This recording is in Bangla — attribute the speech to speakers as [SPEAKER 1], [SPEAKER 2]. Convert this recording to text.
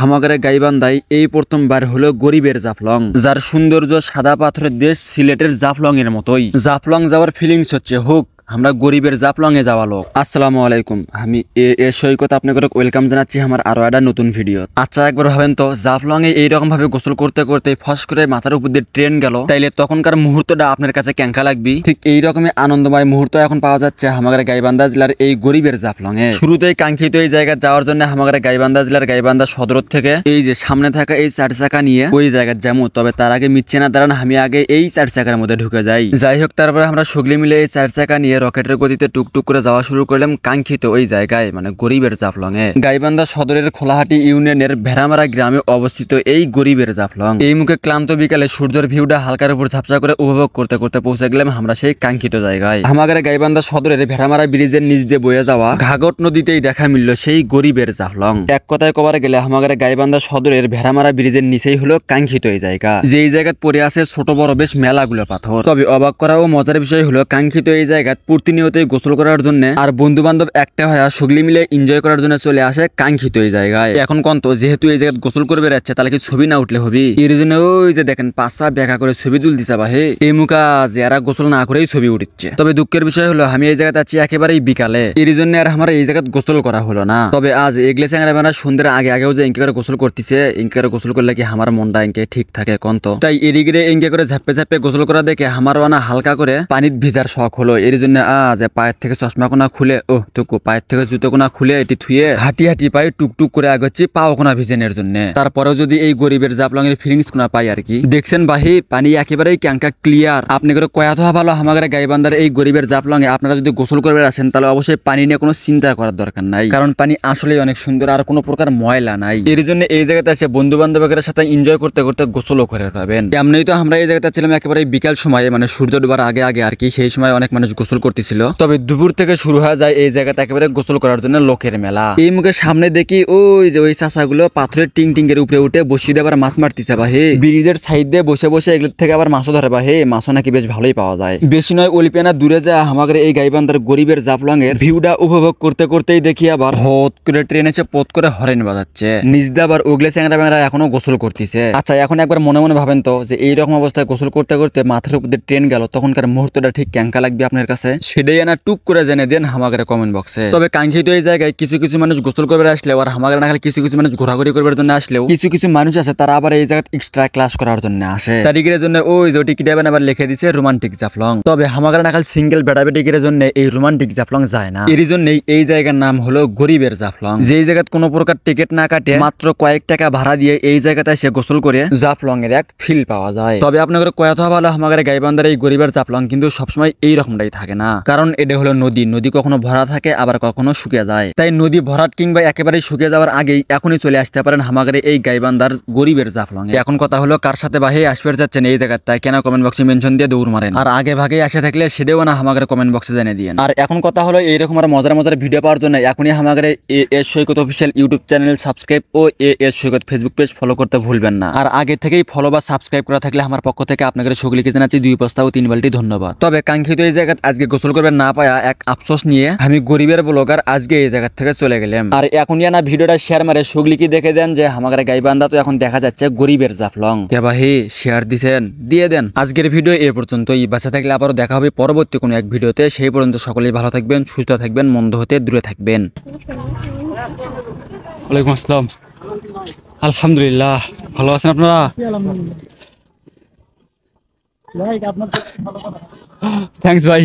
[SPEAKER 1] হামাগারে গাইবান্ধায় এই প্রথমবার হলো গরিবের জাফলং, যার সৌন্দর্য সাদা পাথরের দেশ সিলেটের জাফলং এর মতোই। জাফলং যাওয়ার ফিলিংস হচ্ছে হুক আমরা গরিবের জাফলং এ যাওয়া লোক। আসসালামু আলাইকুম, আমি এ সৈকত আপনাকে ওয়েলকাম জানাচ্ছি আমার আরো একটা নতুন ভিডিও। আচ্ছা একবার ভাবেন তো, জাফলং এ এইরকম ভাবে গোসল করতে করতে ফস করে মাথার উপর দিয়ে ট্রেন গেল, তাইলে তখনকার মুহূর্তটা আপনার কাছে ক্যাঙ্কা লাগবে। ঠিক এইরকমই আনন্দময় মুহূর্ত এখন পাওয়া যাচ্ছে হামাগারে গাইবান্ধা জেলার এই গরিবের জাফলং এ। শুরুতেই কাঙ্ক্ষিত এই জায়গায় যাওয়ার জন্য হামাগারে গাইবান্ধা জেলার গাইবান্ধা সদর থেকে এই যে সামনে থাকা এই 4 চাকা নিয়ে ওই জায়গায় যাবো। তবে তার আগে মিচ্ছে না দাঁড়ান, আমি আগে এই 4 চাকার মধ্যে ঢুকে যাই। যাই হোক, তারপরে আমরা সকলে মিলে এই 4 চাকা নিয়ে রকেটের গতিতে টুকটুক করে যাওয়া শুরু করলাম কাঙ্ক্ষিত ওই জায়গায়, মানে গরিবের জাফলং এ। গাইবান্ধা সদরের খোলাহাটি ইউনিয়নের ভেড়ামারা গ্রামে অবস্থিত এই গরিবের জাফলং। এই মুখে ক্লান্ত বিকালে সূর্যের ভিউটা হালকার উপর ঝাপসা করে উপভোগ করতে করতে পৌঁছে গেলাম আমরা সেই কাঙ্ক্ষিত জায়গায়। হামাগারে গাইবান্ধা সদরের ভেড়ামারা ব্রিজের নিচ দিয়ে বয়ে যাওয়া ঘাগট নদীতেই দেখা মিলল সেই গরিবের জাফলং। এক কথায় কবার গেলে হামাগারে গাইবান্ধা সদরের ভেড়ামারা ব্রিজের নিচেই হলো কাঙ্ক্ষিত এই জায়গা, যেই জায়গায় পড়ে আছে ছোট বড় বেশ মেলাগুলো পাথর। তবে অবাক করা ও মজার বিষয় হলো কাঙ্ক্ষিত এই জায়গা প্রতিনিয়তই গোসল করার জন্য আর বন্ধু বান্ধব একটা হয়ে সকলে মিলে এনজয় করার জন্য চলে আসে কাঙ্ক্ষিত এই জায়গায়। এখন কন্ত যেহেতু এই জায়গায় গোসল করবে যাচ্ছে, তাহলে কি ছবি না উঠলে হবি? এর জন্য ওই যে দেখেন পাঁচা ব্যাখ্যা করে ছবি তুলতেছে বাহে, এই মুখা যারা গোসল না করেই ছবি উঠছে। তবে দুঃখের বিষয় হলো আমি এই জায়গাতে আছি একেবারেই বিকালে, এর জন্য আর আমার এই জায়গায় গোসল করা হলো না। তবে আজ এগলে চ্যাংরা বেনা সন্ধ্যের আগেও যে ইনকে করে গোসল করতেছে, ইনকে করে গোসল করলে কি আমার মনটা ইনকে ঠিক থাকে কন্ত? তাই এদিকে ইনকে করে ঝাপ্পে ঝাপ্পে গোসল করা দেখে আমার ওনা হালকা করে পানির ভিজার শখ হলো। এর জন্য আজ পায়ের থেকে চশমা কোনা খুলে পায়ের থেকে জুতো কোনা খুলে এটি থুয়ে হাঁটি হাঁটি পায়ে টুকটুক করে আগচ্ছি পাও কোনা ভিজেনের জন্য। তারপরেও যদি এই গরিবের জাফলং এর ফিলিংস কোনা পাই আর কি। দেখছেন বাহি পানি একেবারেই ক্যাঙ্কা ক্লিয়ার। আপনি করে কয়া তো ভালো হামাগারে গাইবান্ধার এই গরিবের জাফলং এ আপনারা যদি গোসল করবে আসেন, তাহলে অবশ্যই পানি নিয়ে কোনো চিন্তা করার দরকার নাই, কারণ পানি আসলেই অনেক সুন্দর আর কোনো প্রকার ময়লা নাই। এর জন্য এই জায়গাতে এসে বন্ধু বান্ধবের সাথে এনজয় করতে করতে গোসলও করে পাবেন। এমনিই তো আমরা এই জায়গাতে ছিলাম একেবারে বিকাল সময়ে, মানে সূর্য ডুবার আগে আগে আর কি। সেই সময় অনেক মানুষ গোসল করতেছিল। তবে দুপুর থেকে শুরু হয়ে যায় এই জায়গাতে একেবারে গোসল করার জন্য লোকের মেলা। এই মুখে সামনে দেখি ওই যে ওই চাচাগুলো পাথরের টিং এর উপরে উঠে বসিয়ে দিয়ে আবার মাছ মারতেছে বাহে। ব্রিজের সাইড দিয়ে বসে বসে এগুলোর থেকে আবার মাছও ধরে বাহে। মাছও নাকি বেশ ভালোই পাওয়া যায়। বেশি নয় অলিপেনা দূরে যায় আমাদের এই গাইবান্ধার গরিবের জাফলং এর ভিউটা উপভোগ করতে করতেই দেখি আবার হট করে ট্রেন এসে পথ করে হরেন বাজাচ্ছে। নিজদা আবার ওগলে চ্যাংরা ব্যাংরা এখনো গোসল করতেছে। আচ্ছা এখন একবার মনে মনে ভাবেন তো, যে এইরকম অবস্থায় গোসল করতে করতে মাথার উপর দিয়ে ট্রেন গেল, তখনকার মুহূর্তটা ঠিক ক্যাঙ্কা লাগবে আপনার কাছে? সেটাই না টুক করে জেনে দেন আমাদের কমেন্ট বক্সে। তবে কাঙ্ক্ষিত এই জায়গায় কিছু কিছু মানুষ গোসল করবে আসলেও আর আমাদের না কিছু কিছু মানুষ ঘোরাঘুরি করবার জন্য আসলেও কিছু কিছু মানুষ আছে তারা আবার এই জায়গায় এক্সট্রা ক্লাস করার জন্য আসে। তারিখের জন্য ওই যে টিকিট আবার লিখে দিছে রোমান্টিক জাফলং। তবে আমাদের না সিঙ্গেল বেটাবেটিকের জন্য এই রোমান্টিক জাফলং যায় না। এর জন্যই এই জায়গার নাম হলো গরিবের জাফলং। যেই জায়গায় কোনো প্রকার টিকিট না কাটে মাত্র কয়েক টাকা ভাড়া দিয়ে এই জায়গাতে এসে গোসল করে জাফলং এর এক ফিল পাওয়া যায়। তবে আপনাদের কয়টা ভালো আমাদের গাইবান্ধার এই গরিবের জাফলং কিন্তু সবসময় এই রকমটাই থাকে না, কারণ এটা হলো নদী। নদী কখনো ভরা থাকে আবার কখনো শুকিয়ে যায়। তাই নদী ভরাট কিংবা একেবারে শুকিয়ে যাওয়ার আগেই এখনই চলে আসতে পারেন আমাদের এই গাইবান্ধার গরিবের জাফলং এ। এখন কথা হলো কার সাথে বাহে আসবে যাচ্ছেন এই জায়গায়, তাই কেন কমেন্ট বক্সে মেনশন দিয়ে দৌড় মারেন। আর আগে ভাগে আসে থাকলে সেটাও না আমাদের কমেন্ট বক্সে জানিয়ে দিন। আর এখন কথা হলো এইরকম আর মজার মজার ভিডিও পাওয়ার জন্য এখনই আমাদের এস সৈকত অফিসিয়াল ইউটিউব চ্যানেল সাবস্ক্রাইব ও এস সৈকত ফেসবুক পেজ ফলো করতে ভুলবেন না। আর আগে থেকেই ফলো বা সাবস্ক্রাইব করা থাকলে আমার পক্ষ থেকে আপনাদের সকলকে জানাচ্ছি 2 বস্তা ও 3 বালতি ধন্যবাদ। তবে কাঙ্ক্ষিত এই জায়গায় আজকে গোসল করবেন না পায়া এক আফসোস নিয়ে আমি গরিবের ব্লগার আজকে এই জায়গা থেকে চলে গেলাম। আর এখন না ভিডিওটা শেয়ার মারে সকলকে দেখে দেন যে আমাদের গাইবান্ধা তো এখন দেখা যাচ্ছে গরিবের জাফলং। ভাই শেয়ার দিছেন, দিয়ে দেন। আজকের ভিডিও এ পর্যন্তই। বাঁচা থাকলে আবারও দেখা হবে পরবর্তী কোনো এক ভিডিওতে। সেই পর্যন্ত সকলেই ভালো থাকবেন, সুস্থ থাকবেন, মন্দ হতে দূরে থাকবেন। ওয়ালাইকুম আসসালাম। আলহামদুলিল্লাহ, ভালো আছেন আপনারা? থ্যাংকস ভাই।